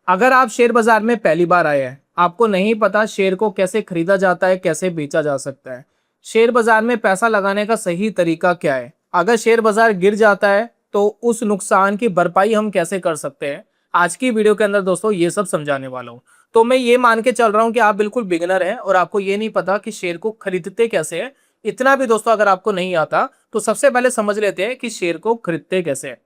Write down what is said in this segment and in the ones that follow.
अगर आप शेयर बाजार में पहली बार आए हैं, आपको नहीं पता शेयर को कैसे खरीदा जाता है, कैसे बेचा जा सकता है, शेयर बाजार में पैसा लगाने का सही तरीका क्या है, अगर शेयर बाजार गिर जाता है तो उस नुकसान की भरपाई हम कैसे कर सकते हैं, आज की वीडियो के अंदर दोस्तों ये सब समझाने वाला हूं। तो मैं ये मान के चल रहा हूं कि आप बिल्कुल बिगिनर हैं और आपको ये नहीं पता कि शेयर को खरीदते कैसे है। इतना भी दोस्तों अगर आपको नहीं आता तो सबसे पहले समझ लेते हैं कि शेयर को खरीदते कैसे है।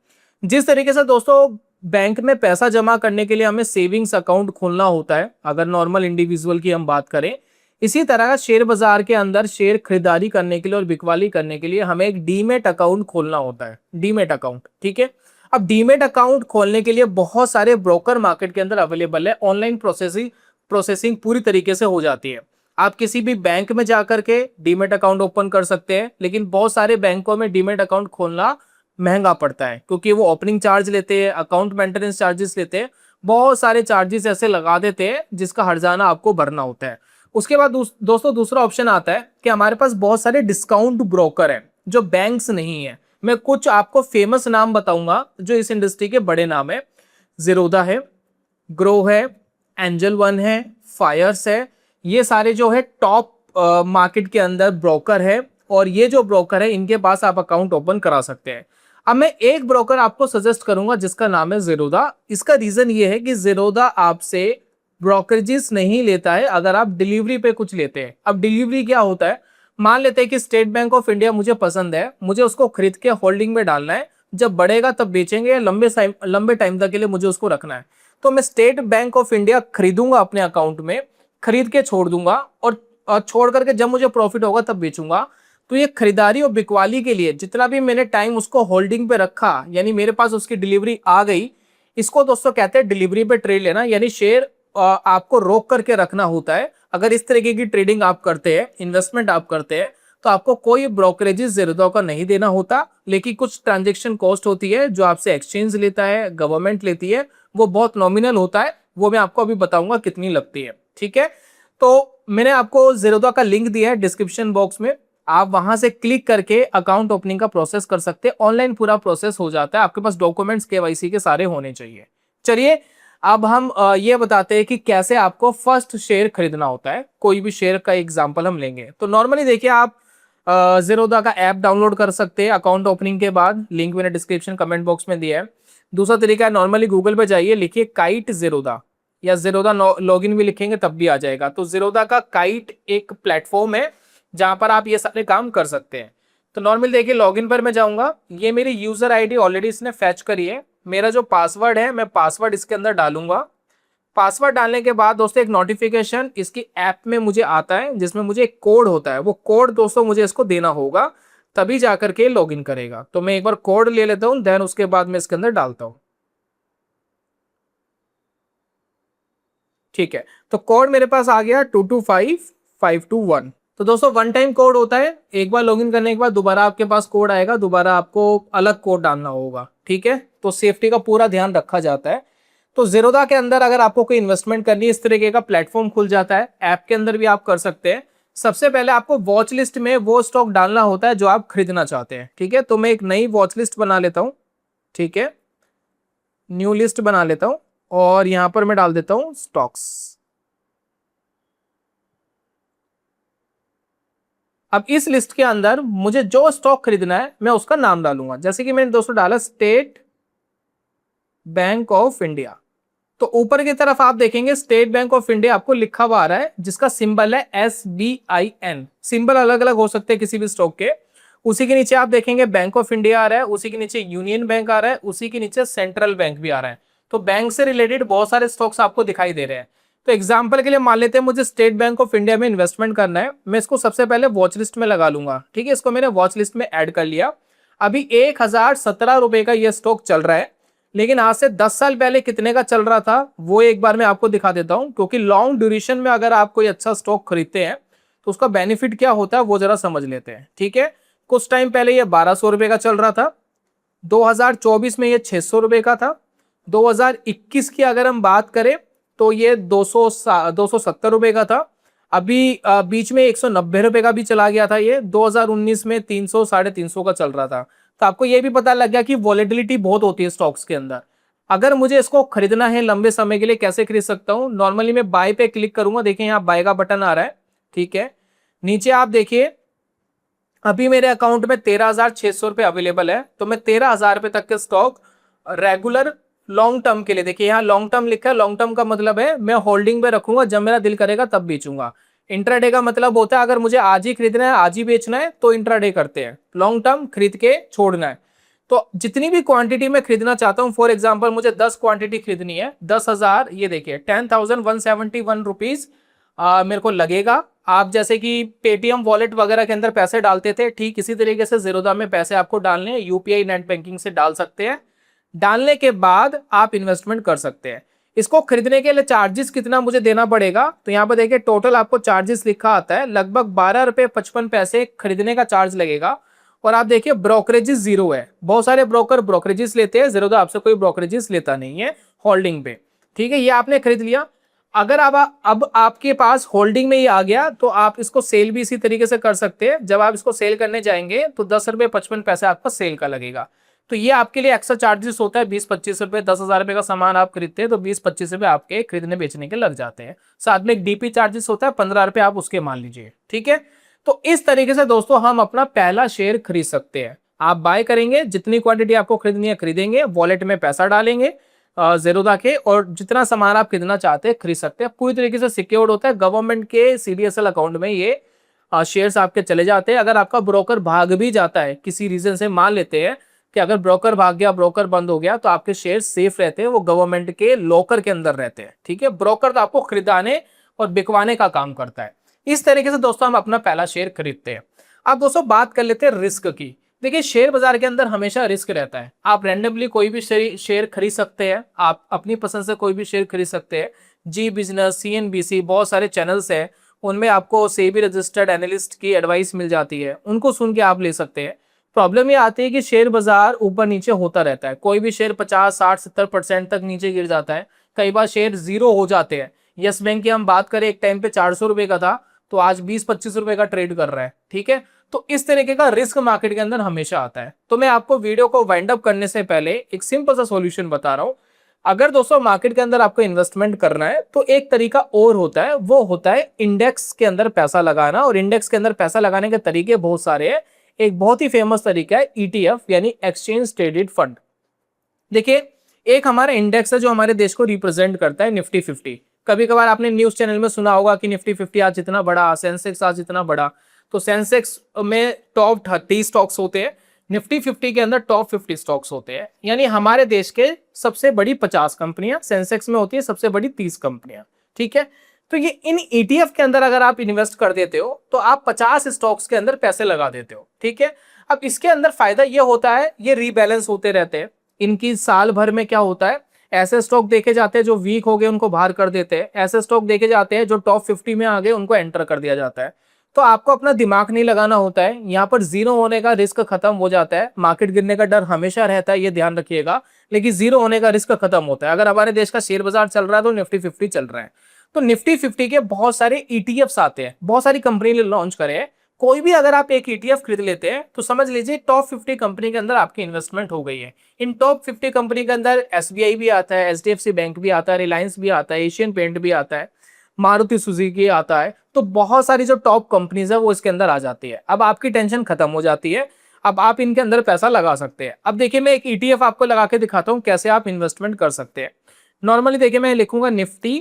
जिस तरीके से दोस्तों बैंक में पैसा जमा करने के लिए हमें सेविंग्स अकाउंट खोलना होता है, अगर नॉर्मल इंडिविजुअल की हम बात करें, इसी तरह शेयर बाजार के अंदर शेयर खरीदारी करने के लिए और बिकवाली करने के लिए हमें एक डीमेट अकाउंट खोलना होता है। डीमेट अकाउंट, ठीक है। अब डीमेट अकाउंट खोलने के लिए बहुत सारे ब्रोकर मार्केट के अंदर अवेलेबल है। ऑनलाइन प्रोसेसिंग पूरी तरीके से हो जाती है। आप किसी भी बैंक में जाकर के डीमेट अकाउंट ओपन कर सकते हैं, लेकिन बहुत सारे बैंकों में डीमेट अकाउंट खोलना महंगा पड़ता है क्योंकि वो ओपनिंग चार्ज लेते हैं, अकाउंट मेंटेनेंस चार्जेस लेते हैं, बहुत सारे चार्जेस ऐसे लगा देते हैं जिसका हर्जाना आपको भरना होता है। उसके बाद दोस्तों दूसरा ऑप्शन आता है कि हमारे पास बहुत सारे डिस्काउंट ब्रोकर हैं जो बैंक्स नहीं है। मैं कुछ आपको फेमस नाम बताऊंगा जो इस इंडस्ट्री के बड़े नाम है। ज़ीरोधा है, ग्रो है, एंजल वन है, फायर्स है। ये सारे जो है टॉप मार्केट के अंदर ब्रोकर है और ये जो ब्रोकर है इनके पास आप अकाउंट ओपन करा सकते हैं। अब मैं एक ब्रोकर आपको सजेस्ट करूंगा जिसका नाम है ज़ीरोधा। इसका रीजन ये है कि ज़ीरोधा आपसे ब्रोकरेजेस नहीं लेता है अगर आप डिलीवरी पे कुछ लेते हैं। अब डिलीवरी क्या होता है, मान लेते हैं कि स्टेट बैंक ऑफ इंडिया मुझे पसंद है, मुझे उसको खरीद के होल्डिंग में डालना है, जब बढ़ेगा तब बेचेंगे या लंबे टाइम तक के लिए मुझे उसको रखना है, तो मैं स्टेट बैंक ऑफ इंडिया खरीदूंगा, अपने अकाउंट में खरीद के छोड़ दूंगा और छोड़ करके जब मुझे प्रॉफिट होगा तब बेचूंगा। तो ये खरीदारी और बिकवाली के लिए जितना भी मैंने टाइम उसको होल्डिंग पे रखा, यानी मेरे पास उसकी डिलीवरी आ गई, इसको दोस्तों कहते हैं डिलीवरी पे ट्रेड लेना। यानी शेयर आपको रोक करके रखना होता है। अगर इस तरीके की ट्रेडिंग आप करते हैं, इन्वेस्टमेंट आप करते हैं, तो आपको कोई ब्रोकरेजेस ज़ीरोधा का नहीं देना होता, लेकिन कुछ ट्रांजेक्शन कॉस्ट होती है जो आपसे एक्सचेंज लेता है, गवर्नमेंट लेती है, वो बहुत नॉमिनल होता है। वो मैं आपको अभी बताऊंगा कितनी लगती है, ठीक है। तो मैंने आपको ज़ीरोधा का लिंक दिया है डिस्क्रिप्शन बॉक्स में, आप वहां से क्लिक करके अकाउंट ओपनिंग का प्रोसेस कर सकते हैं। ऑनलाइन पूरा प्रोसेस हो जाता है, आपके पास डॉक्यूमेंट्स केवाईसी के सारे होने चाहिए। चलिए अब हम ये बताते हैं कि कैसे आपको फर्स्ट शेयर खरीदना होता है। कोई भी शेयर का एग्जांपल हम लेंगे तो नॉर्मली देखिए, आप ज़ीरोधा का ऐप डाउनलोड कर सकते हैं अकाउंट ओपनिंग के बाद। लिंक मैंने डिस्क्रिप्शन कमेंट बॉक्स में दिया है। दूसरा तरीका है, नॉर्मली गूगल पे जाइए, लिखिए काइट ज़ीरोधा या ज़ीरोधा लॉगिन भी लिखेंगे तब भी आ जाएगा। तो ज़ीरोधा का काइट एक प्लेटफॉर्म है जहां पर आप ये सारे काम कर सकते हैं। तो नॉर्मली देखिए, लॉगिन पर मैं जाऊंगा, ये मेरी यूजर आईडी ऑलरेडी इसने फैच करी है। मेरा जो पासवर्ड है मैं पासवर्ड इसके अंदर डालूंगा। पासवर्ड डालने के बाद दोस्तों एक नोटिफिकेशन इसकी ऐप में मुझे आता है जिसमें मुझे एक कोड होता है। वो कोड दोस्तों मुझे इसको देना होगा, तभी जाकर के लॉगिन करेगा। तो मैं एक बार कोड ले लेता हूं, देन उसके बाद मैं इसके अंदर डालता हूं, ठीक है। तो कोड मेरे पास आ गया 225521। तो दोस्तों वन टाइम कोड होता है, एक बार लॉगिन करने के बाद दोबारा आपके पास कोड आएगा, दोबारा आपको अलग कोड डालना होगा, ठीक है। तो सेफ्टी का पूरा ध्यान रखा जाता है। तो ज़ीरोधा के अंदर अगर आपको कोई इन्वेस्टमेंट करनी है, इस तरीके का प्लेटफॉर्म खुल जाता है। ऐप के अंदर भी आप कर सकते हैं। सबसे पहले आपको वॉच लिस्ट में वो स्टॉक डालना होता है जो आप खरीदना चाहते हैं, ठीक है। तो मैं एक नई वॉच लिस्ट बना लेता हूं, ठीक है, न्यू लिस्ट बना लेता हूं और यहां पर मैं डाल देता हूं स्टॉक्स। अब इस लिस्ट के अंदर मुझे जो स्टॉक खरीदना है मैं उसका नाम डालूंगा। जैसे कि मैंने दोस्तों डाला स्टेट बैंक ऑफ इंडिया, तो ऊपर की तरफ आप देखेंगे स्टेट बैंक ऑफ इंडिया आपको लिखा हुआ आ रहा है, जिसका सिंबल है SBIN। सिंबल अलग अलग हो सकते हैं किसी भी स्टॉक के। उसी के नीचे आप देखेंगे बैंक ऑफ इंडिया आ रहा है, उसी के नीचे यूनियन बैंक आ रहा है, उसी के नीचे सेंट्रल बैंक भी आ रहा है। तो बैंक से रिलेटेड बहुत सारे स्टॉक्स आपको दिखाई दे रहे हैं। तो एग्जाम्पल के लिए मान लेते हैं मुझे स्टेट बैंक ऑफ इंडिया में इन्वेस्टमेंट करना है, मैं इसको सबसे पहले वॉच लिस्ट में लगा लूंगा, ठीक है। इसको मैंने वॉच लिस्ट में ऐड कर लिया। अभी 1017 रुपए का ये स्टॉक चल रहा है, लेकिन आज से 10 साल पहले कितने का चल रहा था वो एक बार मैं आपको दिखा देता हूं, क्योंकि लॉन्ग ड्यूरेशन में अगर आप कोई अच्छा स्टॉक खरीदते हैं तो उसका बेनिफिट क्या होता है वो जरा समझ लेते हैं, ठीक है। कुछ टाइम पहले ये 1200 रुपए का चल रहा था, 2024 में ये 600 रुपए का था, 2021 की अगर हम बात करें तो ये 270 रुपए का था। अभी बीच में 190 रुपए का भी चला गया था। ये 2019 में 300 350 का चल रहा था। तो आपको ये भी पता लग गया कि वॉलेटिलिटी बहुत होती है स्टॉक्स के अंदर। अगर मुझे इसको खरीदना है लंबे समय के लिए, कैसे खरीद सकता हूं? नॉर्मली मैं बाय पे क्लिक करूंगा, देखिए यहाँ बाय का बटन आ रहा है, ठीक है। नीचे आप देखिए अभी मेरे अकाउंट में 13,600 रुपए अवेलेबल है, तो मैं 13,000 रुपए तक के स्टॉक रेगुलर लॉन्ग टर्म के लिए, देखिए यहाँ लॉन्ग टर्म लिखा है, लॉन्ग टर्म का मतलब है मैं होल्डिंग पे रखूंगा, जब मेरा दिल करेगा तब बेचूंगा। इंट्राडे का मतलब होता है अगर मुझे आज ही खरीदना है, आज ही बेचना है, तो इंट्राडे करते हैं। लॉन्ग टर्म खरीद के छोड़ना है। तो जितनी भी क्वांटिटी में खरीदना चाहता हूं, फॉर एग्जांपल मुझे 10 क्वांटिटी खरीदनी है, 10,000, ये देखिए 10,171 रुपीज मेरे को लगेगा। आप जैसे कि पेटीएम वॉलेट वगैरह के अंदर पैसे डालते थे, ठीक इसी तरीके से ज़ीरोधा में पैसे आपको डालने हैं, यूपीआई नेट बैंकिंग से डाल सकते हैं। डालने के बाद आप इन्वेस्टमेंट कर सकते हैं। इसको खरीदने के लिए चार्जेस कितना मुझे देना पड़ेगा, तो यहाँ पर देखिए टोटल आपको चार्जेस लिखा आता है, लगभग 12 रुपये 55 पैसे खरीदने का चार्ज लगेगा। और आप देखिए ब्रोकरेजेस जीरो है, बहुत सारे ब्रोकर ब्रोकरेजेस लेते हैं, ज़ीरोधा आपसे कोई ब्रोकरेजेस लेता नहीं है होल्डिंग पे, ठीक है। ये आपने खरीद लिया। अगर अब आपके पास होल्डिंग में ही आ गया, तो आप इसको सेल भी इसी तरीके से कर सकते हैं। जब आप इसको सेल करने जाएंगे तो 10 रुपये 55 पैसे आपका सेल का लगेगा। तो ये आपके लिए एक्स्ट्रा चार्जेस होता है 20-25 रुपए। 10,000 रुपए का सामान आप खरीदते हैं तो 20-25 रुपए आपके खरीदने बेचने के लग जाते हैं। साथ में एक डीपी चार्जेस होता है 15 रुपए, आप उसके मान लीजिए, ठीक है। तो इस तरीके से दोस्तों हम अपना पहला शेयर खरीद सकते हैं। आप बाय करेंगे, जितनी क्वांटिटी आपको खरीदनी है खरीदेंगे, वॉलेट में पैसा डालेंगे ज़ीरोधा के, और जितना सामान आप खरीदना चाहते हैं खरीद सकते हैं। पूरी तरीके से सिक्योर्ड होता है, गवर्नमेंट के सीडीएसएल अकाउंट में ये शेयर्स आपके चले जाते हैं। अगर आपका ब्रोकर भाग भी जाता है किसी रीजन से, मान लेते हैं कि अगर ब्रोकर भाग गया, ब्रोकर बंद हो गया, तो आपके शेयर सेफ रहते हैं, वो गवर्नमेंट के लॉकर के अंदर रहते हैं, ठीक है। ब्रोकर तो आपको खरीदाने और बिकवाने का काम करता है। इस तरीके से दोस्तों हम अपना पहला शेयर खरीदते हैं। अब दोस्तों बात कर लेते हैं रिस्क की। देखिए शेयर बाजार के अंदर हमेशा रिस्क रहता है। आप रैंडमली कोई भी शेयर खरीद सकते हैं, आप अपनी पसंद से कोई भी शेयर खरीद सकते हैं। जी बिजनेस, सीएनबीसी, बहुत सारे चैनल्स हैं, उनमें आपको सेबी रजिस्टर्ड एनालिस्ट की एडवाइस मिल जाती है, उनको सुन के आप ले सकते हैं। प्रॉब्लम ये आती है कि शेयर बाजार ऊपर नीचे होता रहता है, कोई भी शेयर 50, 60, 70% तक नीचे गिर जाता है, कई बार शेयर जीरो हो जाते हैं। यस बैंक की हम बात करें, एक टाइम पे 400 रुपए का था, तो आज 20-25 रुपए का ट्रेड कर रहा है, ठीक है। तो इस तरीके का रिस्क मार्केट के अंदर हमेशा आता है। तो मैं आपको वीडियो को वाइंड अप करने से पहले एक सिंपल सा सॉल्यूशन बता रहा हूं। अगर दोस्तों मार्केट के अंदर आपको इन्वेस्टमेंट करना है, तो एक तरीका और होता है, वो होता है इंडेक्स के अंदर पैसा लगाना। और इंडेक्स के अंदर पैसा लगाने के तरीके बहुत सारे हैं। एक बहुत ही फेमस तरीका है ईटीएफ, यानी एक्सचेंज ट्रेडेड फंड। देखिए एक हमारा इंडेक्स है जो हमारे देश को रिप्रेजेंट करता है, निफ्टी 50। कभी कभार आपने न्यूज चैनल में सुना होगा कि निफ्टी 50 आज इतना बड़ा, सेंसेक्स आज इतना बड़ा। तो सेंसेक्स में टॉप 30 स्टॉक्स होते हैं, निफ्टी 50 के अंदर टॉप 50 स्टॉक्स होते हैं। यानी हमारे देश के सबसे बड़ी 50 कंपनियां सेंसेक्स में होती है, सबसे बड़ी 30 कंपनियां, ठीक है। तो ये इन ईटीएफ के अंदर अगर आप इन्वेस्ट कर देते हो, तो आप 50 स्टॉक्स के अंदर पैसे लगा देते हो, ठीक है। अब इसके अंदर फायदा ये होता है, ये रीबैलेंस होते रहते हैं। इनकी साल भर में क्या होता है, ऐसे स्टॉक देखे जाते हैं जो वीक हो गए उनको बाहर कर देते हैं, ऐसे स्टॉक देखे जाते हैं जो टॉप 50 में आ गए उनको एंटर कर दिया जाता है। तो आपको अपना दिमाग नहीं लगाना होता है, यहाँ पर जीरो होने का रिस्क खत्म हो जाता है। मार्केट गिरने का डर हमेशा रहता है, ये ध्यान रखिएगा, लेकिन जीरो होने का रिस्क खत्म होता है। अगर हमारे देश का शेयर बाजार चल रहा है तो निफ्टी 50 चल रहा है। तो निफ्टी 50 के बहुत सारे ईटीएफ्स आते हैं, बहुत सारी कंपनी ने लॉन्च करे हैं। कोई भी अगर आप एक ईटीएफ खरीद लेते हैं तो समझ लीजिए टॉप 50 कंपनी के अंदर आपकी इन्वेस्टमेंट हो गई है। इन टॉप 50 कंपनी के अंदर एसबीआई भी आता है, एचडीएफसी बैंक भी आता है, रिलायंस भी आता है, एशियन पेंट भी आता है, मारुति सुजुकी आता है। तो बहुत सारी जो टॉप कंपनीज है वो इसके अंदर आ जाती है। अब आपकी टेंशन खत्म हो जाती है, अब आप इनके अंदर पैसा लगा सकते हैं। अब देखिए मैं एक ईटीएफ आपको लगा के दिखाता हूँ कैसे आप इन्वेस्टमेंट कर सकते हैं। नॉर्मली देखिए मैं लिखूंगा निफ्टी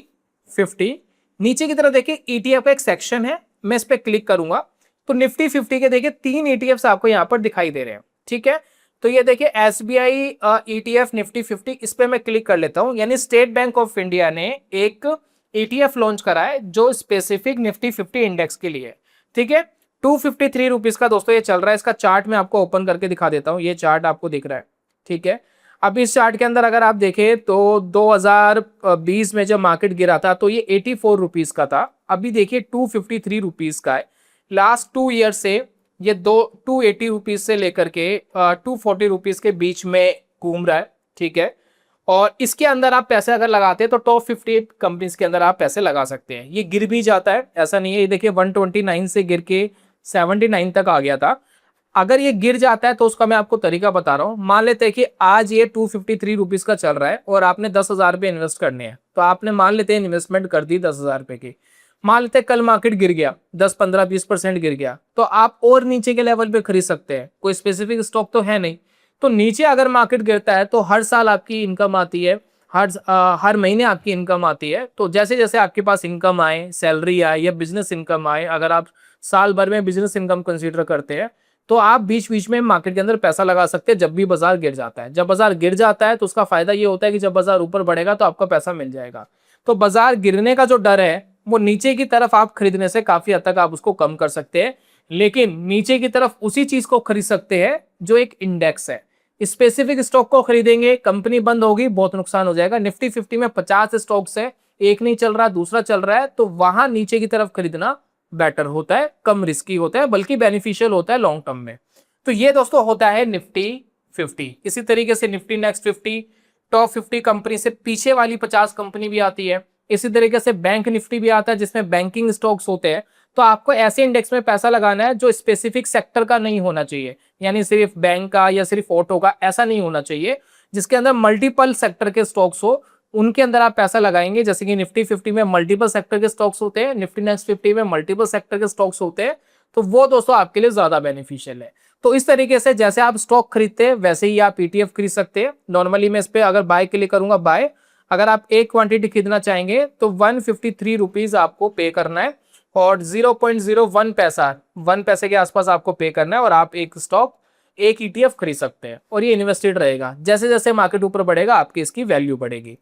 50, नीचे की तरफ देखिए ईटीएफ का एक सेक्शन है, मैं इस पर क्लिक करूंगा तो निफ्टी 50 के देखिए 3 ईटीएफ आपको यहाँ पर दिखाई दे रहे हैं, ठीक है। तो ये देखिए एसबीआई ईटीएफ निफ्टी 50, इस पे मैं क्लिक कर लेता हूँ। यानी स्टेट बैंक ऑफ इंडिया ने एक ईटीएफ लॉन्च करा है जो स्पेसिफिक निफ्टी 50 इंडेक्स के लिए, ठीक है। 253 रुपीज का दोस्तों ये चल रहा है। इसका चार्ट मैं आपको ओपन करके दिखा देता हूँ, ये चार्ट आपको दिख रहा है, ठीक है। अब इस चार्ट के अंदर अगर आप देखें तो 2020 में जब मार्केट गिरा था तो ये 84 रुपीज का था, अभी देखिए 253 रुपीज का है। लास्ट 2 ईयर से ये 280 रुपीज से लेकर के 240 रुपीज के बीच में घूम रहा है, ठीक है। और इसके अंदर आप पैसे अगर लगाते हैं तो टॉप 50 कंपनीज के अंदर आप पैसे लगा सकते हैं। ये गिर भी जाता है, ऐसा नहीं है। ये देखिए 129 से गिर के 79 तक आ गया था। अगर ये गिर जाता है तो उसका मैं आपको तरीका बता रहा हूँ। मान लेते हैं कि आज ये 253 रुपीज का चल रहा है और आपने 10,000 रुपये इन्वेस्ट करने हैं, तो आपने मान लेते हैं इन्वेस्टमेंट कर दी 10,000 रुपये की। मान लेते हैं कल मार्केट गिर गया 10, 15, 20% गिर गया, तो आप और नीचे के लेवल पे खरीद सकते हैं। कोई स्पेसिफिक स्टॉक तो है नहीं। तो नीचे अगर मार्केट गिरता है तो हर साल आपकी इनकम आती है, हर महीने आपकी इनकम आती है। तो जैसे जैसे आपके पास इनकम आए, सैलरी आए या बिजनेस इनकम आए, अगर आप साल भर में बिजनेस इनकम कंसीडर करते हैं तो आप बीच बीच में मार्केट के अंदर पैसा लगा सकते हैं जब भी बाजार गिर जाता है। जब बाजार गिर जाता है तो उसका फायदा ये होता है कि जब बाजार ऊपर बढ़ेगा तो आपका पैसा मिल जाएगा। तो बाजार गिरने का जो डर है वो नीचे की तरफ आप खरीदने से काफी हद तक आप उसको कम कर सकते हैं, लेकिन नीचे की तरफ उसी चीज को खरीद सकते हैं जो एक इंडेक्स है। स्पेसिफिक स्टॉक को खरीदेंगे, कंपनी बंद होगी, बहुत नुकसान हो जाएगा। निफ्टी 50 में 50 स्टॉक्स है, एक नहीं चल रहा दूसरा चल रहा है, तो वहां नीचे की तरफ खरीदना बेटर होता है, कम रिस्की होता है, बल्कि बेनिफिशियल होता है लॉन्ग टर्म में। तो ये दोस्तों होता है निफ्टी 50। इसी तरीके से निफ्टी नेक्स्ट 50, टॉप 50 कंपनी से पीछे वाली 50 कंपनी भी आती है। इसी तरीके से बैंक निफ्टी भी आता है जिसमें बैंकिंग स्टॉक्स होते हैं। तो आपको ऐसे इंडेक्स में पैसा लगाना है जो स्पेसिफिक सेक्टर का नहीं होना चाहिए, यानी सिर्फ बैंक का या सिर्फ ऑटो का, ऐसा नहीं होना चाहिए। जिसके अंदर मल्टीपल सेक्टर के स्टॉक्स हो उनके अंदर आप पैसा लगाएंगे। जैसे कि निफ्टी 50 में मल्टीपल सेक्टर के स्टॉक्स होते हैं, निफ्टी नेक्स्ट 50 में मल्टीपल सेक्टर के स्टॉक्स होते हैं, तो वो दोस्तों आपके लिए ज्यादा बेनिफिशियल है। तो इस तरीके से जैसे आप स्टॉक खरीदते हैं वैसे ही आप ईटीएफ खरीद सकते हैं। नॉर्मली मैं इस पे अगर बाय के लिए करूंगा बाय, अगर आप एक क्वांटिटी खरीदना चाहेंगे तो 153 रुपीज आपको पे करना है और 0.01 पैसा, 1 पैसे के आसपास आपको पे करना है और आप एक स्टॉक, एक ईटीएफ खरीद सकते हैं और ये इन्वेस्टेड रहेगा। जैसे जैसे मार्केट ऊपर बढ़ेगा आपकी इसकी वैल्यू बढ़ेगी।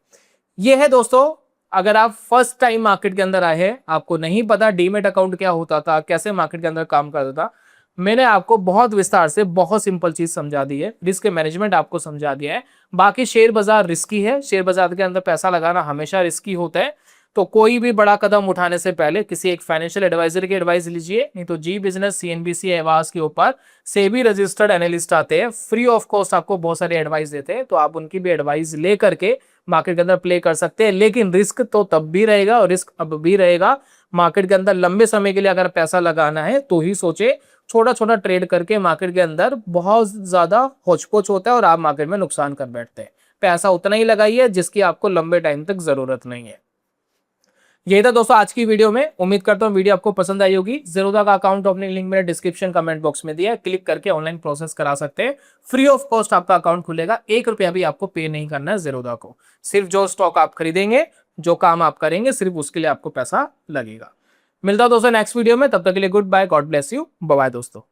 ये है दोस्तों, अगर आप फर्स्ट टाइम मार्केट के अंदर आए हैं, आपको नहीं पता डीमेट अकाउंट क्या होता था, कैसे मार्केट के अंदर काम करता था, मैंने आपको बहुत विस्तार से बहुत सिंपल चीज समझा दी है, रिस्क मैनेजमेंट आपको समझा दिया है। बाकी शेयर बाजार रिस्की है, शेयर बाजार के अंदर पैसा लगाना हमेशा रिस्की होता है। तो कोई भी बड़ा कदम उठाने से पहले किसी एक फाइनेंशियल एडवाइजर की एडवाइस लीजिए, नहीं तो जी बिजनेस, सीएनबीसी, आवास के ऊपर सेबी रजिस्टर्ड एनालिस्ट आते हैं, फ्री ऑफ कॉस्ट आपको बहुत सारी एडवाइस देते हैं, तो आप उनकी भी एडवाइस ले करके मार्केट के अंदर प्ले कर सकते हैं। लेकिन रिस्क तो तब भी रहेगा और रिस्क अब भी रहेगा। मार्केट के अंदर लंबे समय के लिए अगर पैसा लगाना है तो ही सोचे, छोटा छोटा ट्रेड करके मार्केट के अंदर बहुत ज्यादा होचपोच होता है और आप मार्केट में नुकसान कर बैठते हैं। पैसा उतना ही लगाइए जिसकी आपको लंबे टाइम तक जरूरत नहीं है। यही था दोस्तों आज की वीडियो में। उम्मीद करता हूँ वीडियो आपको पसंद आई होगी। ज़ेरोधा का अकाउंट ओपनिंग लिंक मैंने डिस्क्रिप्शन कमेंट बॉक्स में दिया है, क्लिक करके ऑनलाइन प्रोसेस करा सकते हैं। फ्री ऑफ कॉस्ट आपका अकाउंट खुलेगा, 1 रुपया भी आपको पे नहीं करना है ज़ेरोधा को। सिर्फ जो स्टॉक आप खरीदेंगे, जो काम आप करेंगे, सिर्फ उसके लिए आपको पैसा लगेगा। मिलता है दोस्तों नेक्स्ट वीडियो में, तब तक के लिए good bye, God bless you, bye bye दोस्तों।